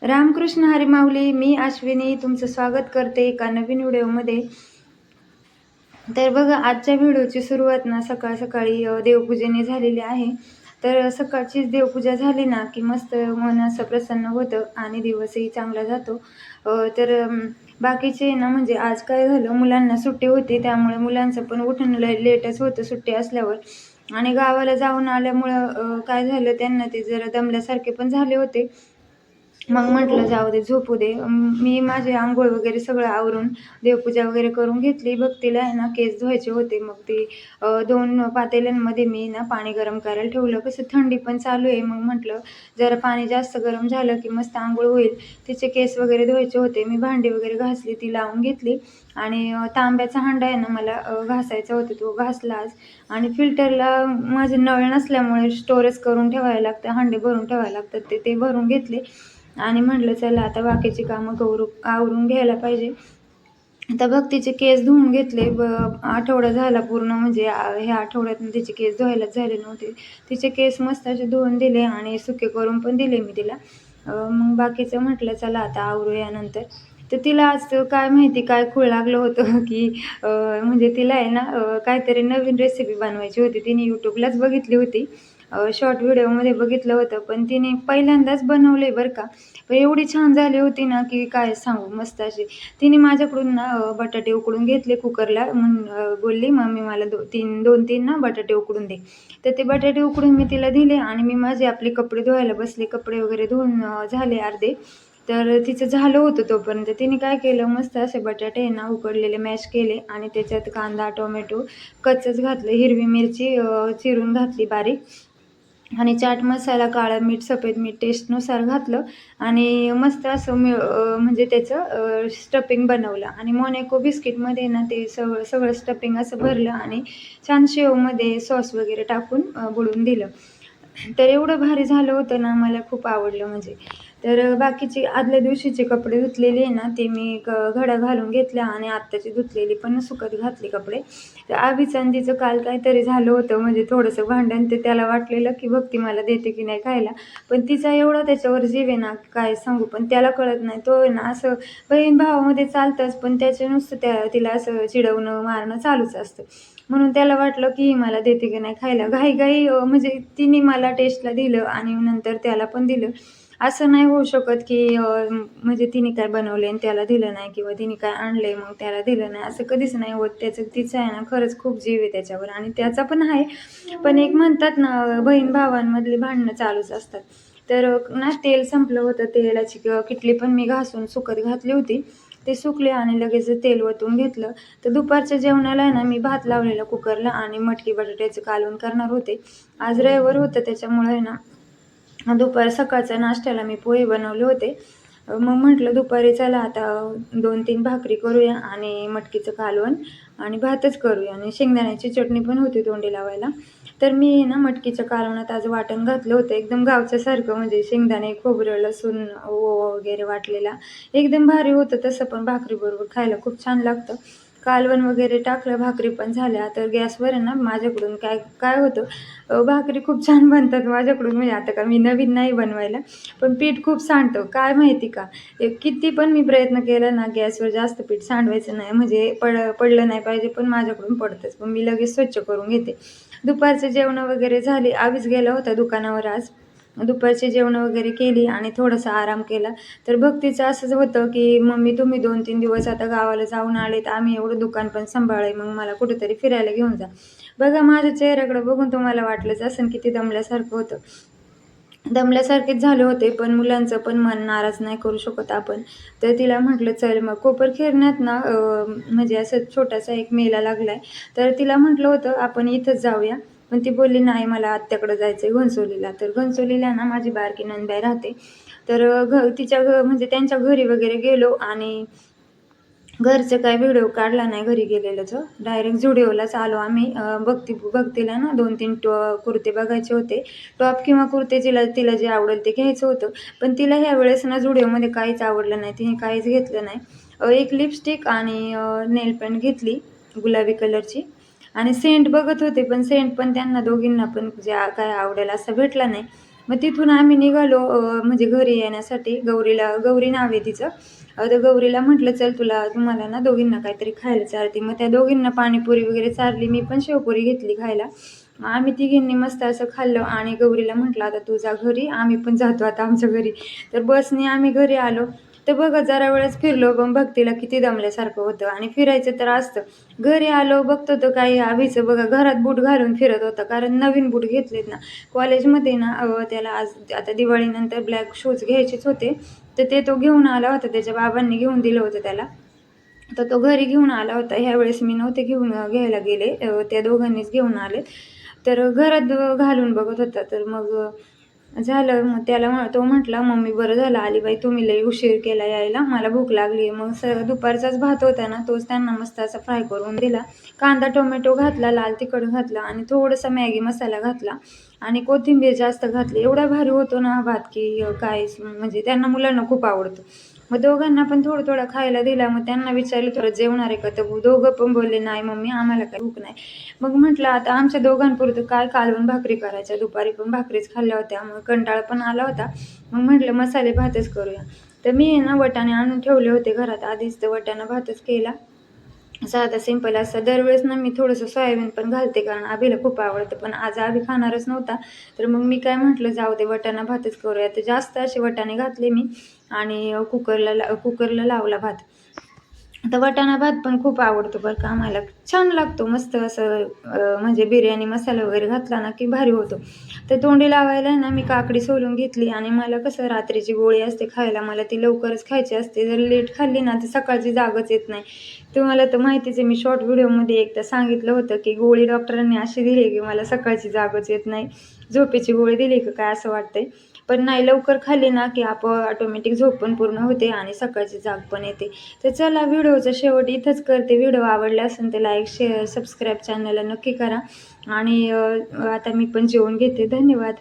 रामकृष्ण हरी माऊली. मी अश्विनी तुमचं स्वागत करते एका नवीन व्हिडिओमध्ये. तर बघा, आजच्या व्हिडिओची सुरुवात ना सकाळ सकाळी देवपूजेने झालेली आहे. तर सकाळचीच देवपूजा झाली ना की मस्त मन असं प्रसन्न होतं आणि दिवसही चांगला जातो. बाकीचे ना म्हणजे आज काय झालं, मुलांना सुट्टी होती त्यामुळे मुलांचं पण उठणं लेटच होतं सुट्टी असल्यावर. आणि गावाला जाऊन आल्यामुळं काय झालं, त्यांना ते जरा दमल्यासारखे पण झाले होते. मग म्हटलं जाऊ दे, झोपू दे. मी माझे अंघोळ वगैरे सगळं आवरून देवपूजा वगैरे करून घेतली. भक्तीला आहे ना केस धुवायचे होते. मग ते 2 पातेल्यांमध्ये मी ना पाणी गरम करायला ठेवलं. कसं थंडी पण चालू आहे, मग म्हटलं जरा पाणी जास्त गरम झालं की मस्त अंघोळ होईल. तिचे केस वगैरे धुवायचे होते. मी भांडी वगैरे घासली, ती लावून घेतली. आणि तांब्याचा हांडा आहे ना मला घासायचा होता, तो घासला आज. आणि फिल्टरला माझे नळ नसल्यामुळे स्टोरेज करून ठेवायला लागतं, हांडे भरून ठेवायला लागतात, ते भरून घेतले. आणि म्हटलं चला आता बाकीची कामं आवरून घ्यायला पाहिजे. आता भक्तीचे केस धुवून घेतले. आठवडा झाला पूर्ण, म्हणजे ह्या आठवड्यात तिचे केस धुवायलाच झाले नव्हते. तिचे केस मस्त असे धुवून दिले आणि सुके करून पण दिले मी तिला. मग बाकीचं म्हटलं चला आता आवरूया नंतर. तर तिला आज काय माहिती काय खूळ लागलं होतं की म्हणजे तिला आहे ना काहीतरी नवीन रेसिपी बनवायची होती. तिने यूट्यूबलाच बघितली होती, शॉर्ट व्हिडिओमध्ये बघितलं होतं, पण तिने पहिल्यांदाच बनवले बरं का. पण एवढी छान झाली होती ना की काय सांगू, मस्त अशी. तिने माझ्याकडून ना बटाटे उकडून घेतले कुकरला. बोलली मम्मी मला 2-3 ना बटाटे उकडून दे. तर ते बटाटे उकडून मी तिला दिले आणि मी माझे आपले कपडे धुवायला बसले. कपडे वगैरे धुवून झाले अर्धे. तर तिचं झालं होतं तोपर्यंत तिने काय केलं, मस्त असे बटाटे ना उकडलेले मॅश केले आणि त्याच्यात कांदा, टोमॅटो कच्चंच घातलं, हिरवी मिरची चिरून घातली बारीक, आणि चाट मसाला, काळं मीठ, सफेद मीठ टेस्टनुसार घातलं. आणि मस्त असं म्हणजे त्याचं स्टफिंग बनवलं. आणि मोनॅको बिस्किटमध्ये ना ते सगळं सगळं स्टफिंग असं भरलं आणि छान शेवमध्ये सॉस वगैरे टाकून बुडवून दिलं. तर एवढं भारी झालं होतं ना, मला खूप आवडलं म्हणजे. तर बाकीचे आदल्या दिवशीचे कपडे धुतलेले आहे ना, ते मी घड्या घालून घेतल्या आणि आत्ताची धुतलेली पण सुकत घातली कपडे. तर अभिचांदीचं काल काहीतरी झालं होतं, म्हणजे थोडंसं भांडण. ते त्याला वाटलेलं की भक्ती मला देते की नाही खायला, पण तिचा एवढा त्याच्यावर जीव आहे ना काय सांगू. पण त्याला कळत नाही, तो आहे ना असं बहीण भावामध्ये चालतंच, पण त्याच्या नुसतं तिला असं चिडवणं मारणं चालूच असतं. म्हणून त्याला वाटलं की ही मला देते की नाही खायला. घाई म्हणजे तिने मला टेस्टला दिलं आणि नंतर त्याला पण दिलं. असं नाही होऊ शकत की म्हणजे तिने काय बनवले आणि त्याला दिलं नाही, किंवा तिने काय आणले मग त्याला दिलं नाही, असं कधीच नाही होत. तिचं आहे ना खरंच खूप जीव आहे त्याच्यावर, आणि त्याचा पण आहे. पण एक म्हणतात ना, बहीण भावांमधली भांडणं चालूच असतात. तर ना तेल संपलं होतं, तेलाची किटली पण मी घासून सुकत घातली होती. ते सुकले आणि लगेच तेल वतून घेतलं. तर दुपारच्या जेवणाला आहे ना मी भात लावलेला कुकरला आणि मटकी बटाट्याचं कालवण करणार होते. आज रविवार होतं त्याच्यामुळे आहे ना सकाळच्या नाश्त्याला मी पोहे बनवले होते. मग म्हटलं दुपारी चला आता 2-3 भाकरी करूया आणि मटकीचं कालवण आणि भातच करूया, आणि शेंगदाण्याची चटणी पण होती तोंडी लावायला. तर मी ना मटकीच्या कालवणात आज वाटण घातलं होतं एकदम गावच्यासारखं, म्हणजे शेंगदाणे, खोबरं, लसूण, ओवा वगैरे वाटलेला. एकदम भारी होतं तसं, पण भाकरीबरोबर खायला खूप छान लागतं. कालवण वगैरे टाकलं, भाकरी पण झाल्या. तर गॅसवर आहे ना माझ्याकडून काय काय होतं, भाकरी खूप छान बनतात माझ्याकडून. म्हणजे आता का मी नवीन नाही बनवायला, पण पीठ खूप सांडतं काय माहिती का. किती पण मी प्रयत्न केला ना गॅसवर जास्त पीठ सांडवायचं नाही, म्हणजे पडलं नाही पाहिजे, पण माझ्याकडून पडतंच. पण मी लगेच स्वच्छ करून घेते. दुपारचे जेवण वगैरे झाले. आवीच गेला होता दुकानावर आज. दुपारची जेवणं वगैरे केली आणि थोडासा आराम केला. तर भक्तीचं असंच होतं की मम्मी तुम्ही 2-3 दिवस आता गावाला जाऊन आलेत, आम्ही एवढं दुकान पण सांभाळलंय, मग मला कुठेतरी फिरायला घेऊन जा. बघा, माझ्या चेहऱ्याकडे बघून तुम्हाला वाटलंच असेल किती दमल्यासारखं होतं. दमल्यासारखेच झाले होते, पण मुलांचं पण मन नाराज नाही करू शकत आपण. तर तिला म्हटलं चल मग कोपरखिरण्यात ना म्हणजे असं छोटासा एक मेला लागलाय. तर तिला म्हटलं होतं आपण इथंच जाऊया, पण ती बोलली नाही मला आत्याकडे जायचंय घनसोलीला. तर घनसोलीला ना माझी बारकी नणंदबाई राहते. तर म्हणजे त्यांच्या घरी वगैरे गेलो आणि घरचं काय व्हिडिओ काढला नाही घरी गेलेल्याचं. डायरेक्ट झुडिओलाच आलो आम्ही. भक्तीला ना 2-3 कुर्ते बघायचे होते. टॉप किंवा कुर्ते तिला तिला जे आवडेल ते घ्यायचं होतं. पण तिला ह्या वेळेस ना झुडिओमध्ये काहीच आवडलं नाही. तिने काहीच घेतलं नाही. एक लिपस्टिक आणि नेल पेंट घेतली गुलाबी कलरची, आणि सेंट बघत होते, पण सेंट पण त्यांना दोघींना पण जे काय आवडेल असं भेटला नाही. मग तिथून आम्ही निघालो म्हणजे घरी येण्यासाठी. गौरी नाव आहे तिचं. तर गौरीला म्हटलं चल तुम्हाला ना दोघींना काहीतरी खायला चारते. मग त्या दोघींना पाणीपुरी वगैरे चारली, मी पण शेवपुरी घेतली खायला. मग आम्ही तिघींनी मस्त असं खाल्लं आणि गौरीला म्हटलं आता तू जा घरी, आम्ही पण जातो आता आमच्या घरी. तर बसने आम्ही घरी आलो. तर बघा जरा वेळच फिरलो पण भक्तीला किती दमल्यासारखं होतं आणि फिरायचं तर असतं. घरी आलो बघतो तर काही अभिचं बघा घरात बूट घालून फिरत होता, कारण नवीन बूट घेतलेत ना कॉलेजमध्ये ना. त्याला आज आता दिवाळीनंतर ब्लॅक शूज घ्यायचेच होते, तर ते तो घेऊन आला होता, त्याच्या बाबांनी घेऊन दिलं होतं त्याला. तर तो घरी घेऊन आला होता. ह्यावेळेस मी नव्हते घ्यायला गेले, त्या दोघांनीच घेऊन आले. तर घरात घालून बघत होता. तर मग झालं. मग तो म्हटला मम्मी बरं झालं आली बाई, तुम्ही लई उशीर केला यायला, मला भूक लागली. मग दुपारचाच भात होता ना, तोच त्यांना मस्त असा फ्राय करून दिला. कांदा टोमॅटो घातला, लाल तिखट घातला आणि थोडासा मॅगी मसाला घातला आणि कोथिंबीर जास्त घातली. एवढा भारी होतो ना हा भात की काय म्हणजे त्यांना मुलांना खूप आवडतो. मग दोघांना पण थोडं थोडं खायला दिला. मग त्यांना विचारलं थोडं जेवणार आहे का, तर दोघं पण बोलले नाही मम्मी आम्हाला काही भूक नाही. मग म्हटलं आता आमच्या दोघांपुरतं काय कालवण भाकरी करायच्या, दुपारी पण भाकरीच खाल्ल्या होत्या, मग कंटाळा पण आला होता. मग म्हटलं मसाले भातच करूया. तर मी ना वटाणे आणून ठेवले होते घरात आधीच, तर वटाणा भातच केला. साधा सिंपल असा. दरवेळेस ना मी थोडंसं सोयाबीन पण घालते, कारण अभिला खूप आवडतं, पण आज अभि खाणारच नव्हता. तर मग मी काय म्हटलं जाऊ दे वटाणा भातच करूया. तर जास्त असे वटाणे घातले मी आणि कुकरला लावला भात. आता वाटाणा भात पण खूप आवडतो बरं का आम्हाला, छान लागतो मस्त असं. म्हणजे बिर्याणी मसाला वगैरे घातला ना की भारी होतो. तर तोंडी लावायला ना मी काकडी सोलून घेतली आणि मला कसं रात्रीची गोळी असते खायला, मला ती लवकरच खायची असते. जर लेट खाल्ली ना तर सकाळची जागच येत नाही. तुम्हाला तर माहितीच आहे, मी शॉर्ट व्हिडिओमध्ये एकदा सांगितलं होतं की गोळी डॉक्टरांनी अशी दिली की मला सकाळची जागच येत नाही, झोपेची गोळी दिली का काय असं वाटतंय. पण नाही, लवकर खाल्ली ना की ऑटोमॅटिक झोप पण पूर्ण होते आणि सकाळची जाग पण येते. तर चला व्हिडिओचा शेवट इथंच करते. व्हिडिओ आवडला असेल तर लाईक शेअर सबस्क्राईब चॅनलला नक्की करा आणि आता मी पण जेवून घेते. धन्यवाद.